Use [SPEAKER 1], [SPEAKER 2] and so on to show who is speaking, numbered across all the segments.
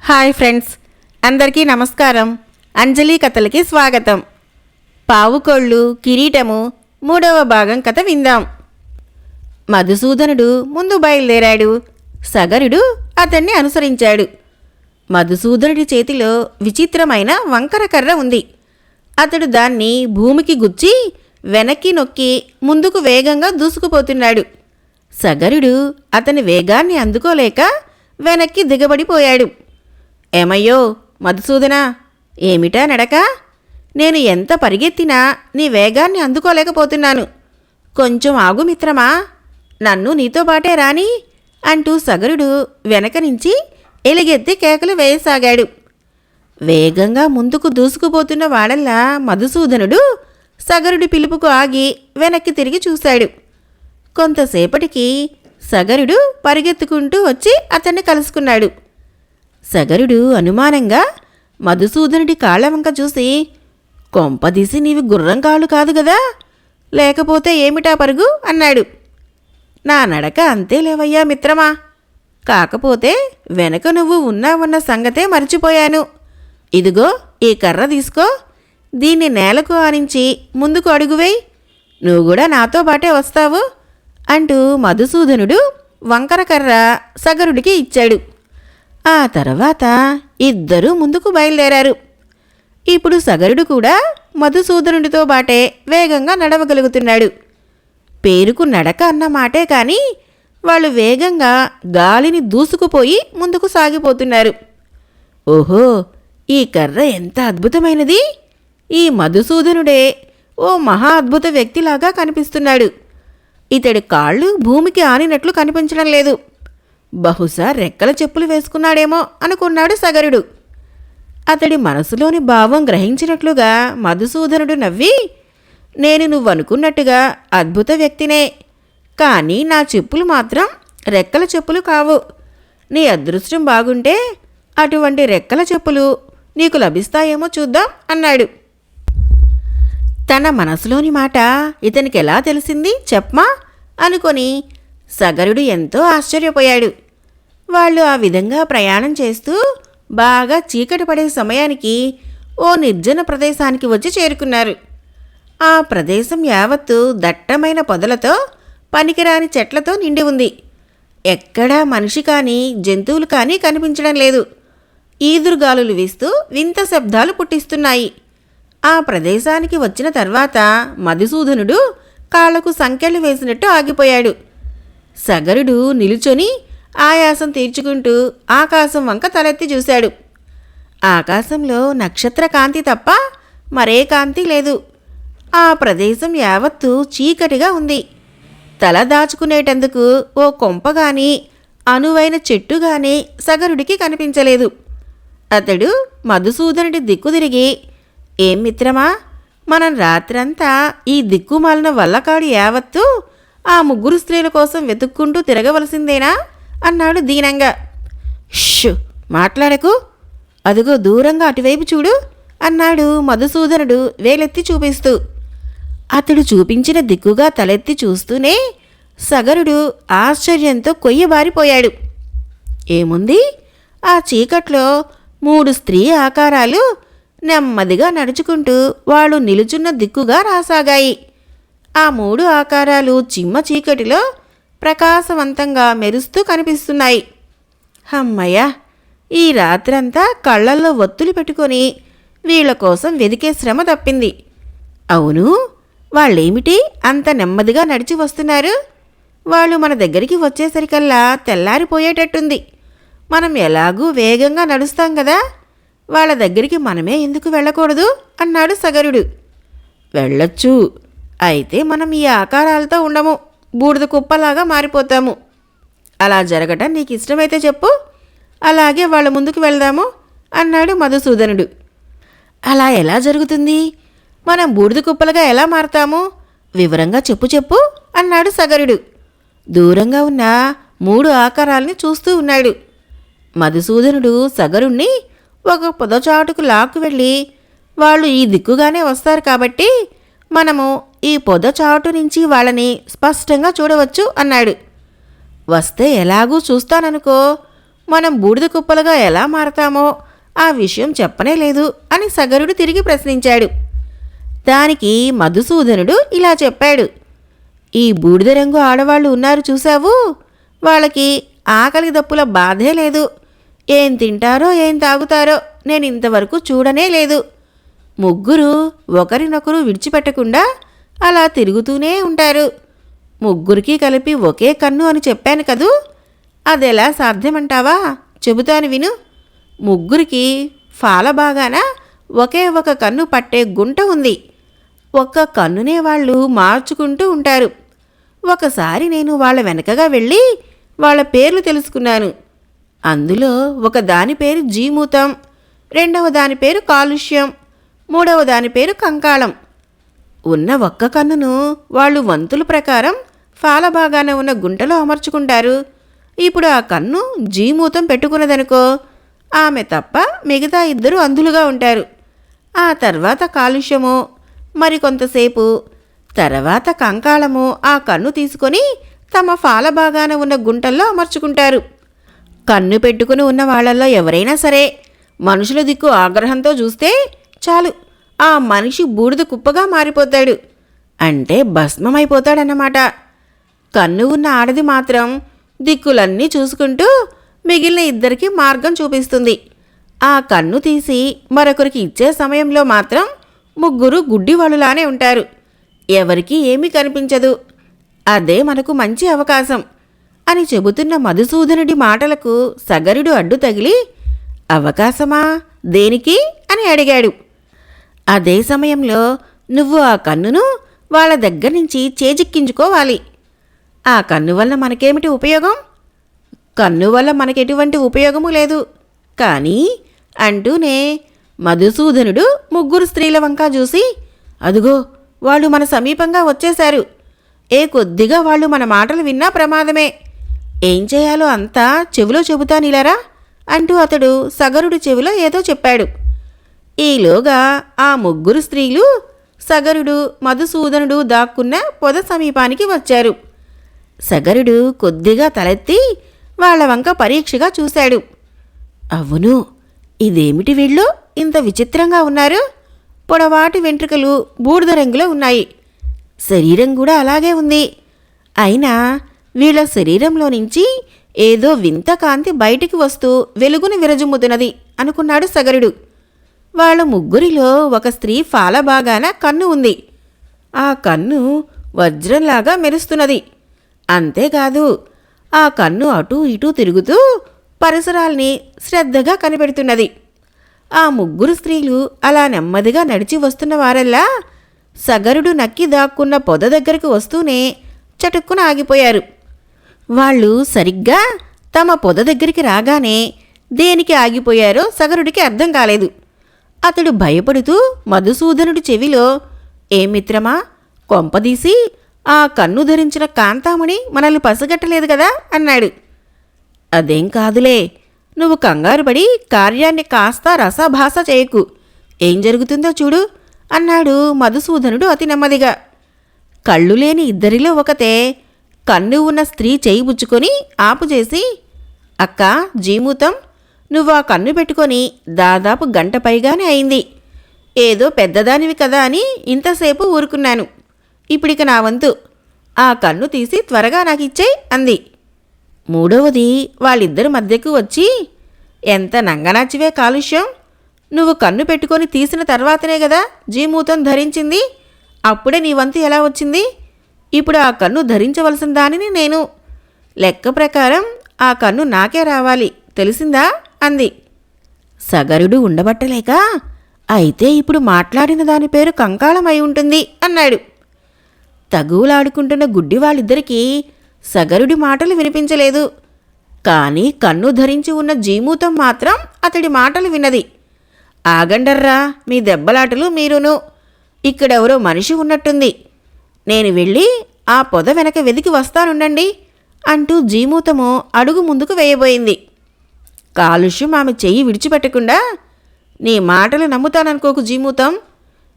[SPEAKER 1] Hi friends, అందరికీ నమస్కారం. అంజలి కథలకి స్వాగతం. పావుకోళ్ళు కిరీటము 3వ భాగం కథ విందాం. మధుసూదనుడు ముందు బయలుదేరాడు. సగరుడు అతన్ని అనుసరించాడు. మధుసూదనుడి చేతిలో విచిత్రమైన వంకర కర్ర ఉంది. అతడు దాన్ని భూమికి గుచ్చి వెనక్కి నొక్కి ముందుకు వేగంగా దూసుకుపోతున్నాడు. సగరుడు అతని వేగాన్ని అందుకోలేక వెనక్కి దిగబడిపోయాడు. ఏమయ్యో మధుసూదనా, ఏమిటా నడక? నేను ఎంత పరిగెత్తినా నీ వేగాన్ని అందుకోలేకపోతున్నాను. కొంచెం ఆగు మిత్రమా, నన్ను నీతో పాటే రాని అంటూ సగరుడు వెనక నుంచి ఎలుగెత్తి కేకలు వేయసాగాడు. వేగంగా ముందుకు దూసుకుపోతున్న వాడల్లా మధుసూదనుడు సగరుడి పిలుపుకు ఆగి వెనక్కి తిరిగి చూశాడు. కొంతసేపటికి సగరుడు పరిగెత్తుకుంటూ వచ్చి అతన్ని కలుసుకున్నాడు. సగరుడు అనుమానంగా మధుసూదనుడి కాళ్ల వంక చూసి, కొంపదీసి నీవి గుర్రం కాళ్ళు కాదు గదా, లేకపోతే ఏమిటా పరుగు అన్నాడు. నా నడక అంతే లేవయ్యా మిత్రమా, కాకపోతే వెనక నువ్వు ఉన్నావన్న సంగతే మర్చిపోయాను. ఇదిగో ఈ కర్ర తీసుకో, దీన్ని నేలకు ఆనించి ముందుకు అడుగువేయ్, నువ్వు కూడా నాతో పాటే వస్తావు అంటూ మధుసూదనుడు వంకర కర్ర సగరుడికి ఇచ్చాడు. ఆ తర్వాత ఇద్దరూ ముందుకు బయలుదేరారు. ఇప్పుడు సగరుడు కూడా మధుసూదనుడితో బాటే వేగంగా నడవగలుగుతున్నాడు. పేరుకు నడక అన్న మాటే కానీ వాళ్ళు వేగంగా గాలిని దూసుకుపోయి ముందుకు సాగిపోతున్నారు. ఓహో, ఈ కర్ర ఎంత అద్భుతమైనది! ఈ మధుసూదనుడే ఓ మహా అద్భుత వ్యక్తిలాగా కనిపిస్తున్నాడు. ఇతడి కాళ్ళు భూమికి ఆనినట్లు కనిపించడం లేదు. బహుశా రెక్కల చెప్పులు వేసుకున్నాడేమో అనుకున్నాడు సగరుడు. అతడి మనసులోని భావం గ్రహించినట్లుగా మధుసూదనుడు నవ్వి, నేను నువ్వనుకున్నట్టుగా అద్భుత వ్యక్తినే, కానీ నా చెప్పులు మాత్రం రెక్కల చెప్పులు కావు. నీ అదృష్టం బాగుంటే అటువంటి రెక్కల చెప్పులు నీకు లభిస్తాయేమో చూద్దాం అన్నాడు. తన మనసులోని మాట ఇతనికి ఎలా తెలిసింది చెప్పమా అనుకొని సగరుడు ఎంతో ఆశ్చర్యపోయాడు. వాళ్ళు ఆ విధంగా ప్రయాణం చేస్తూ బాగా చీకటి పడే సమయానికి ఓ నిర్జన ప్రదేశానికి వచ్చి చేరుకున్నారు. ఆ ప్రదేశం యావత్తు దట్టమైన పొదలతో పనికిరాని చెట్లతో నిండి ఉంది. ఎక్కడా మనిషి కానీ జంతువులు కానీ కనిపించడం లేదు. ఈదురుగాలులు వీస్తూ వింత శబ్దాలు పుట్టిస్తున్నాయి. ఆ ప్రదేశానికి వచ్చిన తర్వాత మధుసూదనుడు కాళ్లకు సంకెళ్ళు వేసినట్టు ఆగిపోయాడు. సగరుడు నిలుచొని ఆయాసం తీర్చుకుంటూ ఆకాశం వంక తలెత్తి చూశాడు. ఆకాశంలో నక్షత్ర కాంతి తప్ప మరే కాంతి లేదు. ఆ ప్రదేశం యావత్తూ చీకటిగా ఉంది. తల దాచుకునేటందుకు ఓ కొంపగాని అనువైన చెట్టుగాని సగరుడికి కనిపించలేదు. అతడు మధుసూదనుడి దిక్కు తిరిగి, ఏం మిత్రమా, మనం రాత్రంతా ఈ దిక్కుమాలిన వల్లకాడు యావత్తూ ఆ ముగ్గురు స్త్రీల కోసం వెతుక్కుంటూ తిరగవలసిందేనా అన్నాడు దీనంగా. షూ, మాట్లాడకు, అదుగో దూరంగా అటువైపు చూడు అన్నాడు మధుసూదనుడు వేలెత్తి చూపిస్తూ. అతడు చూపించిన దిక్కుగా తలెత్తి చూస్తూనే సగరుడు ఆశ్చర్యంతో కొయ్యబారిపోయాడు. ఏముంది, ఆ చీకట్లో 3 స్త్రీ ఆకారాలు నెమ్మదిగా నడుచుకుంటూ వాళ్ళు నిలుచున్న దిక్కుగా రాసాగాయి. ఆ 3 ఆకారాలు చిమ్మ చీకటిలో ప్రకాశవంతంగా మెరుస్తూ కనిపిస్తున్నాయి. హమ్మయ్య, ఈ రాత్రంతా కళ్ళల్లో ఒత్తులు పెట్టుకొని వీళ్ల కోసం వెదికే శ్రమ తప్పింది. అవును, వాళ్ళేమిటి అంత నెమ్మదిగా నడిచి వస్తున్నారు? వాళ్ళు మన దగ్గరికి వచ్చేసరికల్లా తెల్లారిపోయేటట్టుంది. మనం ఎలాగూ వేగంగా నడుస్తాం కదా, వాళ్ళ దగ్గరికి మనమే ఎందుకు వెళ్ళకూడదు అన్నాడు సగరుడు. వెళ్ళొచ్చు, అయితే మనం ఈ ఆకారాలతో ఉండము, బూడిద కుప్పలాగా మారిపోతాము. అలా జరగటం నీకు ఇష్టమైతే చెప్పు, అలాగే వాళ్ళ ముందుకు వెళ్దాము అన్నాడు మధుసూదనుడు. అలా ఎలా జరుగుతుంది? మనం బూడిద కుప్పలుగా ఎలా మారతాము? వివరంగా చెప్పు అన్నాడు సగరుడు. దూరంగా ఉన్న 3 ఆకారాల్ని చూస్తూ ఉన్నాడు. మధుసూదనుడు సగరుణ్ణి ఒక పొదచాటుకు లాక్కు వెళ్ళి, వాళ్ళు ఈ దిక్కుగానే వస్తారు కాబట్టి మనము ఈ పొదచాటు నుంచి వాళ్ళని స్పష్టంగా చూడవచ్చు అన్నాడు. వస్తే ఎలాగూ చూస్తాననుకో, మనం బూడిద కుప్పలుగా ఎలా మారతామో ఆ విషయం చెప్పనే లేదు అని సగరుడు తిరిగి ప్రశ్నించాడు. దానికి మధుసూదనుడు ఇలా చెప్పాడు. ఈ బూడిద రంగు ఆడవాళ్ళు ఉన్నారు చూశావు, వాళ్ళకి ఆకలి దప్పుల బాధే లేదు. ఏం తింటారో ఏం తాగుతారో నేను ఇంతవరకు చూడనే లేదు. ముగ్గురు ఒకరినొకరు విడిచిపెట్టకుండా అలా తిరుగుతూనే ఉంటారు. ముగ్గురికి కలిపి ఒకే కన్ను అని చెప్పాను కదూ, అదెలా సాధ్యమంటావా? చెబుతాను విను. ముగ్గురికి ఫాలబాగాన ఒకే ఒక కన్ను పట్టే గుంట ఉంది. ఒక్క కన్నునే వాళ్ళు మార్చుకుంటూ ఉంటారు. ఒకసారి నేను వాళ్ళ వెనకగా వెళ్ళి వాళ్ళ పేర్లు తెలుసుకున్నాను. అందులో ఒక దాని పేరు జీమూతం, రెండవ దాని పేరు కాలుష్యం, మూడవ దాని పేరు కంకాళం. ఉన్న ఒక్క కన్నును వాళ్ళు వంతుల ప్రకారం ఫాలబాగాన ఉన్న గుంటలో అమర్చుకుంటారు. ఇప్పుడు ఆ కన్ను జీమూతం పెట్టుకున్నదనుకో, ఆమె తప్ప మిగతా ఇద్దరు అంధులుగా ఉంటారు. ఆ తర్వాత కాలుష్యము మరికొంతసేపు, తర్వాత కంకాళము ఆ కన్ను తీసుకొని తమ ఫాలబాగాన ఉన్న గుంటల్లో అమర్చుకుంటారు. కన్ను పెట్టుకుని ఉన్న వాళ్ళల్లో ఎవరైనా సరే మనుషుల దిక్కు ఆగ్రహంతో చూస్తే చాలు, ఆ మనిషి బూడిద కుప్పగా మారిపోతాడు. అంటే భస్మమైపోతాడన్నమాట. కన్ను ఉన్న ఆడది మాత్రం దిక్కులన్నీ చూసుకుంటూ మిగిలిన ఇద్దరికి మార్గం చూపిస్తుంది. ఆ కన్ను తీసి మరొకరికి ఇచ్చే సమయంలో మాత్రం ముగ్గురు గుడ్డివాళ్ళులానే ఉంటారు. ఎవరికీ ఏమీ కనిపించదు. అదే మనకు మంచి అవకాశం అని చెబుతున్న మధుసూదనుడి మాటలకు సగరుడు అడ్డు తగిలి, అవకాశమా? దేనికి అని అడిగాడు. అదే సమయంలో నువ్వు ఆ కన్నును వాళ్ళ దగ్గర నుంచి చేజిక్కించుకోవాలి. ఆ కన్ను వల్ల మనకేమిటి ఉపయోగం? కన్ను వల్ల మనకెటువంటి ఉపయోగము లేదు. కానీ అంటూనే మధుసూదనుడు ముగ్గురు స్త్రీల వంక చూసి, అదుగో వాళ్ళు మన సమీపంగా వచ్చేశారు. ఏ కొద్దిగా వాళ్ళు మన మాటలు విన్నా ప్రమాదమే. ఏం చేయాలో అంతా చెవిలో చెబుతానిలారా అంటూ అతడు సగరుడి చెవిలో ఏదో చెప్పాడు. ఈలోగా ఆ ముగ్గురు స్త్రీలు సగరుడు మధుసూదనుడు దాక్కున్న పొద సమీపానికి వచ్చారు. సగరుడు కొద్దిగా తలెత్తి వాళ్ల వంక పరీక్షగా చూశాడు. అవును, ఇదేమిటి వీళ్ళు ఇంత విచిత్రంగా ఉన్నారు? పొడవాటి వెంట్రుకలు బూడిద రంగులో ఉన్నాయి. శరీరం కూడా అలాగే ఉంది. అయినా వీళ్ళ శరీరంలో నుంచి ఏదో వింత కాంతి బయటికి వస్తూ వెలుగును విరజుమ్ముతున్నది అనుకున్నాడు సగరుడు. వాళ్ళ ముగ్గురిలో ఒక స్త్రీ ఫాలబాగాన కన్ను ఉంది. ఆ కన్ను వజ్రంలాగా మెరుస్తున్నది. అంతేకాదు, ఆ కన్ను అటూ ఇటూ తిరుగుతూ పరిసరాల్ని శ్రద్ధగా కనిపెడుతున్నది. ఆ ముగ్గురు స్త్రీలు అలా నెమ్మదిగా నడిచి వస్తున్న వారల్లా సగరుడు నక్కి దాక్కున్న పొద దగ్గరకు వస్తూనే చటుక్కున ఆగిపోయారు. వాళ్ళు సరిగ్గా తమ పొద దగ్గరికి రాగానే దేనికి ఆగిపోయారో సగరుడికి అర్థం కాలేదు. అతడు భయపడుతూ మధుసూదనుడి చెవిలో, ఏమిత్రమా, కొంపదీసి ఆ కన్ను ధరించిన కాంతామణి మనల్ని పసిగట్టలేదు కదా అన్నాడు. అదేం కాదులే, నువ్వు కంగారుపడి కార్యాన్ని కాస్త రసభాస చేయకు. ఏం జరుగుతుందో చూడు అన్నాడు మధుసూదనుడు అతి నెమ్మదిగా. కళ్ళు లేని ఇద్దరిలో ఒకతే కన్ను ఉన్న స్త్రీ చేయి బుచ్చుకొని ఆపుచేసి, అక్క జీమూతం, నువ్వు ఆ కన్ను పెట్టుకొని దాదాపు గంట పైగానే అయింది. ఏదో పెద్దదానివి కదా అని ఇంతసేపు ఊరుకున్నాను. ఇప్పుడిక నా వంతు. ఆ కన్ను తీసి త్వరగా నాకిచ్చేయ్ అంది. మూడవది వాళ్ళిద్దరి మధ్యకు వచ్చి, ఎంత నంగనాచివే కాలుష్యం, నువ్వు కన్ను పెట్టుకొని తీసిన తర్వాతనే కదా జీమూతం ధరించింది. అప్పుడే నీ వంతు ఎలా వచ్చింది? ఇప్పుడు ఆ కన్ను ధరించవలసిన దానిని నేను. లెక్క ప్రకారం ఆ కన్ను నాకే రావాలి, తెలిసిందా అంది. సగరుడు ఉండబట్టలేక, అయితే ఇప్పుడు మాట్లాడిన దాని పేరు కంకాళమై ఉంటుంది అన్నాడు. తగువులాడుకుంటున్న గుడ్డి వాళ్ళిద్దరికీ సగరుడి మాటలు వినిపించలేదు. కానీ కన్ను ధరించి ఉన్న జీమూతం మాత్రం అతడి మాటలు విన్నది. ఆగండర్రా మీ దెబ్బలాటలు మీరును, ఇక్కడెవరో మనిషి ఉన్నట్టుంది. నేను వెళ్ళి ఆ పొద వెనక వెదికి వస్తానుండండి అంటూ జీమూతము అడుగు ముందుకు వేయబోయింది. కాలుష్యం ఆమె చెయ్యి విడిచిపెట్టకుండా, నీ మాటలు నమ్ముతాననుకోకు జీమూతం,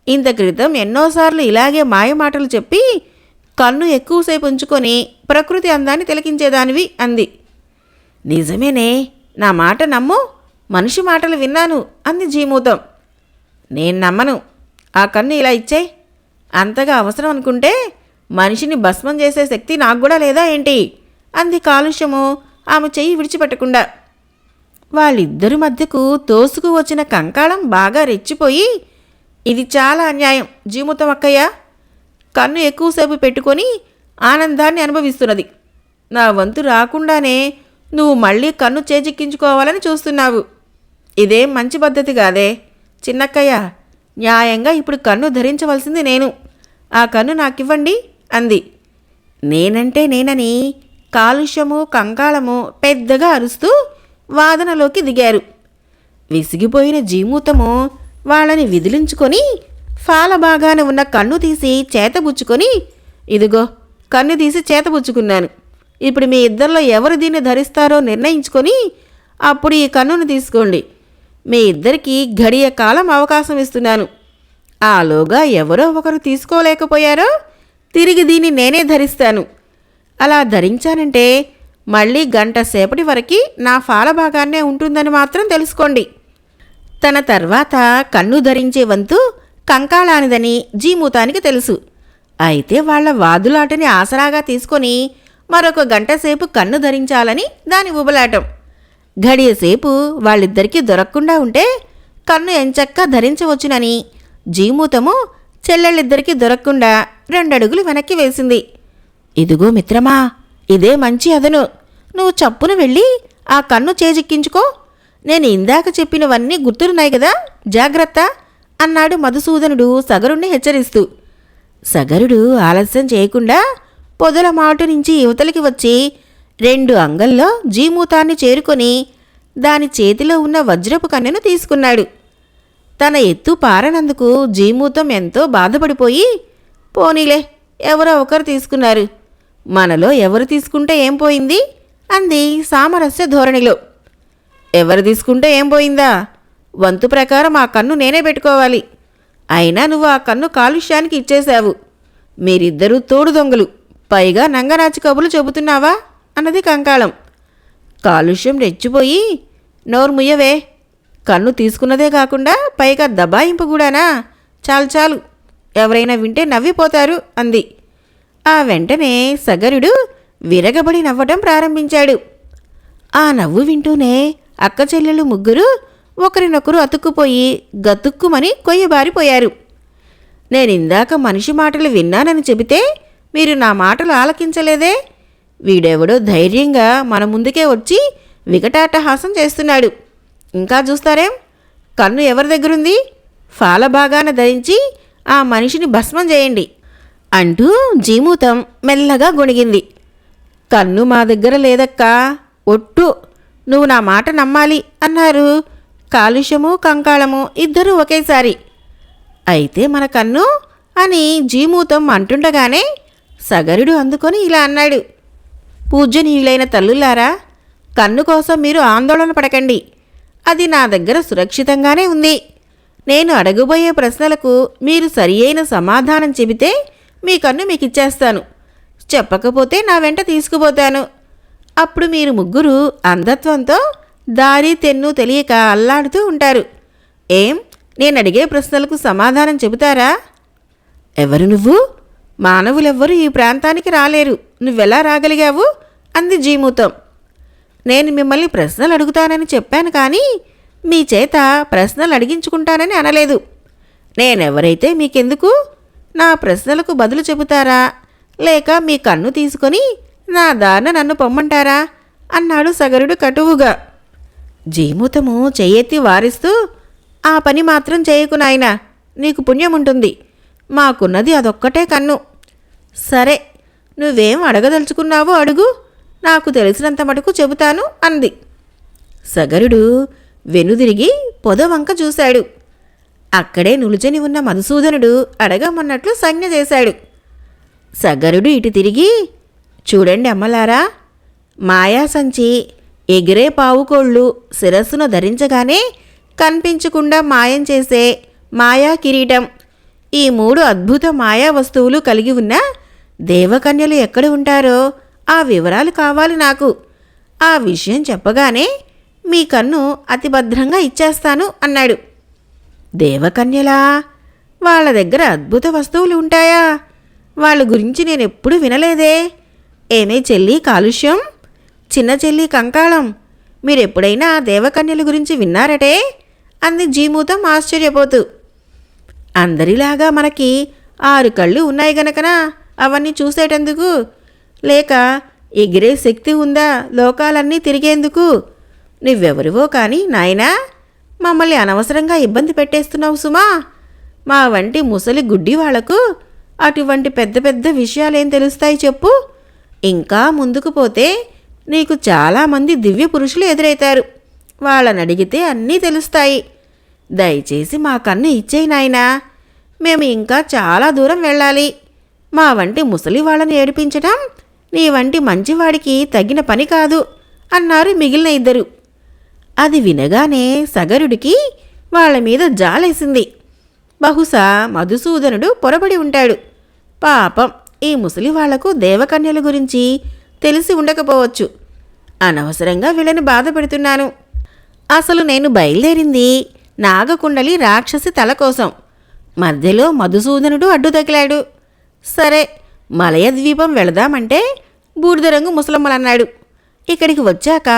[SPEAKER 1] ఇంత క్రితం ఎన్నోసార్లు ఇలాగే మాయమాటలు చెప్పి కన్ను ఎక్కువసేపు ఉంచుకొని ప్రకృతి అందాన్ని తిలకించేదానివి అంది. నిజమేనే, నా మాట నమ్ము, మనిషి మాటలు విన్నాను అంది జీమూతం. నేను నమ్మను. ఆ కన్ను ఇలా ఇచ్చేయ్. అంతగా అవసరం అనుకుంటే మనిషిని భస్మం చేసే శక్తి నాకు కూడా లేదా ఏంటి అంది కాలుష్యము ఆమె చెయ్యి విడిచిపెట్టకుండా. వాళ్ళిద్దరి మధ్యకు తోసుకు వచ్చిన కంకాళం బాగా రెచ్చిపోయి, ఇది చాలా అన్యాయం జీమూతం అక్కయ్య. కన్ను ఎక్కువసేపు పెట్టుకొని ఆనందాన్ని అనుభవిస్తున్నది. నా వంతు రాకుండానే నువ్వు మళ్ళీ కన్ను చేజిక్కించుకోవాలని చూస్తున్నావు. ఇదేం మంచి పద్ధతి కాదే చిన్నక్కయ్య. న్యాయంగా ఇప్పుడు కన్ను ధరించవలసింది నేను. ఆ కన్ను నాకివ్వండి అంది. నేనంటే నేనని కాలుష్యము కంకాళము పెద్దగా అరుస్తూ వాదనలోకి దిగారు. విసిగిపోయిన జీమూతము వాళ్ళని విదిలించుకొని ఫాల భాగాన ఉన్న కన్ను తీసి చేతబుచ్చుకొని, ఇదిగో కన్ను తీసి చేతబుచ్చుకున్నాను. ఇప్పుడు మీ ఇద్దరిలో ఎవరు దీన్ని ధరిస్తారో నిర్ణయించుకొని అప్పుడు ఈ కన్నును తీసుకోండి. మీ ఇద్దరికీ గడియ కాలం అవకాశం ఇస్తున్నాను. ఆలోగా ఎవరో ఒకరు తీసుకోలేకపోయారో తిరిగి దీన్ని నేనే ధరిస్తాను. అలా ధరించానంటే మళ్ళీ గంట సేపటి వరకు నా ఫాల భాగాన్నే ఉంటుందని మాత్రం తెలుసుకోండి. తన తర్వాత కన్ను ధరించే వంతు కంకాళానిదని జీమూతానికి తెలుసు. అయితే వాళ్ల వాదులాటని ఆసరాగా తీసుకొని మరొక గంట సేపు కన్ను ధరించాలని దాని ఉబలాటం. గడియసేపు వాళ్ళిద్దరికీ దొరకకుండా ఉంటే కన్ను ఎంచక్కా ధరించవచ్చునని జీమూతము చెల్లెళ్ళిద్దరికీ దొరకకుండా 2 అడుగులు వెనక్కి వేసింది. ఇదిగో మిత్రమా, ఇదే మంచి అదను. నువ్వు చప్పున వెళ్ళి ఆ కన్ను చేజిక్కించుకో. నేను ఇందాక చెప్పినవన్నీ గుర్తున్నాయి కదా, జాగ్రత్త అన్నాడు మధుసూదనుడు సగరుణ్ణి హెచ్చరిస్తూ. సగరుడు ఆలస్యం చేయకుండా పొదల మాటు నుంచి యువతలికి వచ్చి 2 అంగల్లో జీమూతాన్ని చేరుకొని దాని చేతిలో ఉన్న వజ్రపు కన్నెను తీసుకున్నాడు. తన ఎత్తు పారనందుకు జీమూతం ఎంతో బాధపడిపోయి, పోనీలే ఎవరో ఒకరు తీసుకున్నారు, మనలో ఎవరు తీసుకుంటే ఏం పోయింది అంది సామరస్య ధోరణిలో. ఎవరు తీసుకుంటే ఏం పోయిందా? వంతు ప్రకారం ఆ కన్ను నేనే పెట్టుకోవాలి. అయినా నువ్వు ఆ కన్ను కాలుష్యానికి ఇచ్చేశావు. మీరిద్దరూ తోడు దొంగలు, పైగా నంగనాచి కబులు చెబుతున్నావా అన్నది కంకాళం. కాలుష్యం రెచ్చిపోయి, నోరు ముయ్యవే, కన్ను తీసుకున్నదే కాకుండా పైగా దబాయింపు కూడానా? చాలు చాలు, ఎవరైనా వింటే నవ్విపోతారు అంది. ఆ వెంటనే సగరుడు విరగబడి నవ్వటం ప్రారంభించాడు. ఆ నవ్వు వింటూనే అక్క చెల్లెలు ముగ్గురు ఒకరినొకరు అతుక్కుపోయి గతుక్కుమని కొయ్యబారిపోయారు. నేనిందాక మనిషి మాటలు విన్నానని చెబితే మీరు నా మాటలు ఆలకించలేదే? వీడెవడో ధైర్యంగా మన ముందుకే వచ్చి వికటాటహాసం చేస్తున్నాడు. ఇంకా చూస్తారేం? కన్ను ఎవరి దగ్గరుంది? ఫాల భాగాన ధరించి ఆ మనిషిని భస్మం చేయండి అంటూ జీమూతం మెల్లగా గొణిగింది. కన్ను మా దగ్గర లేదక్కా, ఒట్టు, నువ్వు నా మాట నమ్మాలి అన్నారు కాలుష్యము కంకాళము ఇద్దరూ ఒకేసారి. అయితే మన కన్ను అని జీమూతం అంటుండగానే సగరుడు అందుకొని ఇలా అన్నాడు. పూజ్యనీయులైన తల్లులారా, కన్ను కోసం మీరు ఆందోళన పడకండి. అది నా దగ్గర సురక్షితంగానే ఉంది. నేను అడగబోయే ప్రశ్నలకు మీరు సరియైన సమాధానం చెబితే మీ కన్ను మీకు ఇచ్చేస్తాను. చెప్పకపోతే నా వెంట తీసుకుపోతాను. అప్పుడు మీరు ముగ్గురు అంధత్వంతో దారి తెన్ను తెలియక అల్లాడుతూ ఉంటారు. ఏం, నేను అడిగే ప్రశ్నలకు సమాధానం చెబుతారా? ఎవరు నువ్వు? మానవులెవ్వరూ ఈ ప్రాంతానికి రాలేరు, నువ్వెలా రాగలిగావు అంది జీమూతం. నేను మిమ్మల్ని ప్రశ్నలు అడుగుతానని చెప్పాను కానీ మీ చేత ప్రశ్నలు అడిగించుకుంటానని అనలేదు. నేనెవరైతే మీకెందుకు? నా ప్రశ్నలకు బదులు చెబుతారా, లేక మీ కన్ను తీసుకొని నా దారిన నన్ను పొమ్మంటారా అన్నాడు సగరుడు కటువుగా. జీమూతము చెయ్యెత్తి వారిస్తూ, ఆ పని మాత్రం చేయకు నాయనా, నీకు పుణ్యముంటుంది. మాకున్నది అదొక్కటే కన్ను. సరే, నువ్వేం అడగదలుచుకున్నావో అడుగు, నాకు తెలిసినంత మటుకు చెబుతాను అంది. సగరుడు వెనుదిరిగి పొదవంక చూశాడు. అక్కడే నులుచని ఉన్న మధుసూదనుడు అడగమన్నట్లు సంజ్ఞ చేశాడు. సగరుడు ఇటు తిరిగి, చూడండి అమ్మలారా, మాయా సంచి, ఎగిరే పావుకోళ్ళు శిరస్సును ధరించగానే కనిపించకుండా మాయం చేసే మాయా కిరీటం, ఈ 3 అద్భుత మాయా వస్తువులు కలిగి ఉన్న దేవకన్యలు ఎక్కడ ఉంటారో ఆ వివరాలు కావాలి నాకు. ఆ విషయం చెప్పగానే మీ కన్ను అతి భద్రంగా ఇచ్చేస్తాను అన్నాడు. దేవకన్యలా? వాళ్ళ దగ్గర అద్భుత వస్తువులు ఉంటాయా? వాళ్ళ గురించి నేనెప్పుడు వినలేదే. ఏమే చెల్లి కాలుష్యం, చిన్న చెల్లి కంకాళం, మీరెప్పుడైనా దేవకన్యల గురించి విన్నారటే అంది జీమూతం ఆశ్చర్యపోతూ. అందరిలాగా మనకి 6 కళ్ళు ఉన్నాయి గనకనా అవన్నీ చూసేటందుకు? లేక ఎగిరే శక్తి ఉందా లోకాలన్నీ తిరిగేందుకు? నువ్వెవరివో కానీ నాయనా, మమ్మల్ని అనవసరంగా ఇబ్బంది పెట్టేస్తున్నావు సుమా. మా వంటి ముసలి గుడ్డి వాళ్లకు అటువంటి పెద్ద పెద్ద విషయాలేం తెలుస్తాయి చెప్పు? ఇంకా ముందుకు పోతే నీకు చాలామంది దివ్య పురుషులు ఎదురవుతారు. వాళ్ళని అడిగితే అన్నీ తెలుస్తాయి. దయచేసి మా కన్ను ఇచ్చేయి నాయనా, మేము ఇంకా చాలా దూరం వెళ్ళాలి. మా వంటి ముసలి వాళ్ళని ఏడిపించటం నీ వంటి మంచివాడికి తగిన పని కాదు అన్నారు మిగిలిన ఇద్దరు. అది వినగానే సగరుడికి వాళ్ళ మీద జాలేసింది. బహుశా మధుసూదనుడు పొరబడి ఉంటాడు. పాపం, ఈ ముసలి వాళ్లకు దేవకన్యల గురించి తెలిసి ఉండకపోవచ్చు. అనవసరంగా వీళ్ళని బాధ పెడుతున్నాను. అసలు నేను బయలుదేరింది నాగకుండలి రాక్షసి తల కోసం. మధ్యలో మధుసూదనుడు అడ్డు తగిలాడు. సరే, మలయ ద్వీపం వెళదామంటే బూడిదరంగు ముసలమ్మలన్నాడు. ఇక్కడికి వచ్చాక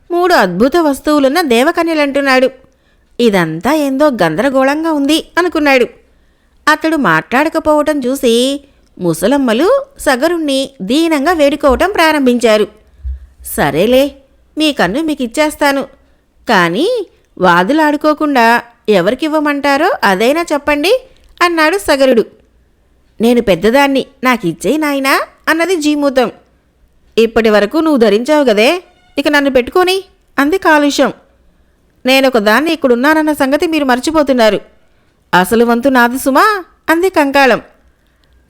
[SPEAKER 1] 3 అద్భుత వస్తువులున్న దేవకన్యలంటున్నాడు. ఇదంతా ఏందో గందరగోళంగా ఉంది అనుకున్నాడు. అతడు మాట్లాడకపోవటం చూసి ముసలమ్మలు సగరుణ్ణి దీనంగా వేడుకోవటం ప్రారంభించారు. సరేలే, మీ కన్ను మీకిచ్చేస్తాను, కానీ వాదులాడుకోకుండా ఎవరికివ్వమంటారో అదైనా చెప్పండి అన్నాడు సగరుడు. నేను పెద్దదాన్ని, నాకిచ్చేయి నాయనా అన్నది జీమూతం. ఇప్పటి వరకు నువ్వు ధరించావు గదే, ఇక నన్ను పెట్టుకొని అంది కాలుష్యం. నేనొక దాన్ని ఇక్కడున్నానన్న సంగతి మీరు మర్చిపోతున్నారు. అసలు వంతు నాది సుమా అంది కంకాళం.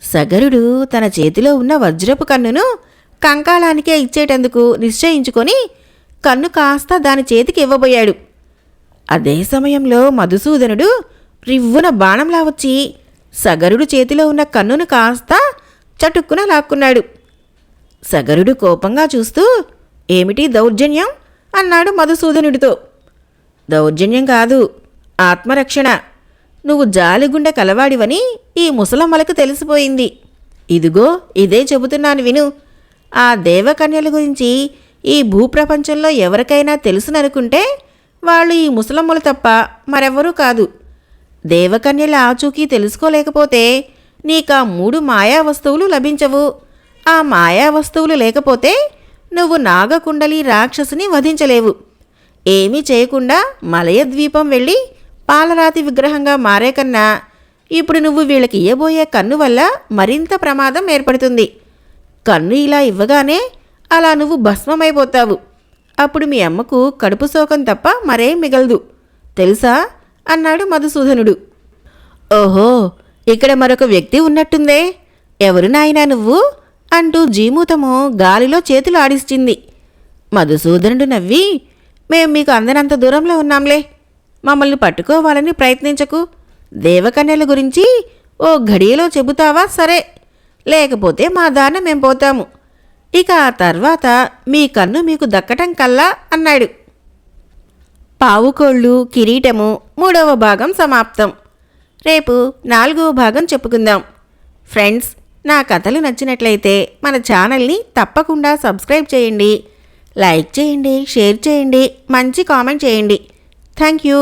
[SPEAKER 1] సగరుడు తన చేతిలో ఉన్న వజ్రపు కన్నును కంకాళానికే ఇచ్చేటందుకు నిశ్చయించుకొని కన్ను కాస్త దాని చేతికి ఇవ్వబోయాడు. అదే సమయంలో మధుసూదనుడు రివ్వున బాణంలా వచ్చి సగరుడు చేతిలో ఉన్న కన్నును కాస్త చటుక్కున లాక్కున్నాడు. సగరుడు కోపంగా చూస్తూ, ఏమిటి దౌర్జన్యం అన్నాడు మధుసూదనుడితో. దౌర్జన్యం కాదు, ఆత్మరక్షణ. నువ్వు జాలిగుండె కలవాడివని ఈ ముసలమ్మలకు తెలిసిపోయింది. ఇదిగో ఇదే చెబుతున్నాను విను. ఆ దేవకన్యల గురించి ఈ భూప్రపంచంలో ఎవరికైనా తెలుసుననుకుంటే వాళ్ళు ఈ ముసలమ్మలు తప్ప మరెవ్వరూ కాదు. దేవకన్యల ఆచూకీ తెలుసుకోలేకపోతే నీకా 3 మాయా వస్తువులు లభించవు. ఆ మాయా వస్తువులు లేకపోతే నువ్వు నాగకుండలి రాక్షసుని వధించలేవు. ఏమీ చేయకుండా మలయద్వీపం వెళ్ళి పాలరాతి విగ్రహంగా మారే కన్నా ఇప్పుడు నువ్వు వీళ్ళకి ఇయ్యబోయే కన్ను వల్ల మరింత ప్రమాదం ఏర్పడుతుంది. కన్ను ఇలా ఇవ్వగానే అలా నువ్వు భస్మమైపోతావు. అప్పుడు మీ అమ్మకు కడుపు శోకం తప్ప మరేం మిగలదు తెలుసా అన్నాడు మధుసూదనుడు. ఓహో, ఇక్కడ మరొక వ్యక్తి ఉన్నట్టుందే. ఎవరు నాయనా నువ్వు అంటూ జీమూతము గాలిలో చేతులు ఆడిస్తుంది. మధుసూదనుడు నవ్వి, మేం మీకు అందనంత దూరంలో ఉన్నాంలే, మమ్మల్ని పట్టుకోవాలని ప్రయత్నించకు. దేవకన్యల గురించి ఓ ఘడియలో చెబుతావా సరే, లేకపోతే మా దాన మేం పోతాము. ఇక ఆ తర్వాత మీ కన్ను మీకు దక్కటం కల్లా అన్నాడు. పావుకోళ్ళు కిరీటము 3వ భాగం సమాప్తం. రేపు 4వ భాగం చెప్పుకుందాం. ఫ్రెండ్స్, నా కథలు నచ్చినట్లయితే మన ఛానల్ని తప్పకుండా సబ్స్క్రైబ్ చేయండి, లైక్ చేయండి, షేర్ చేయండి, మంచి కామెంట్ చేయండి. Thank you.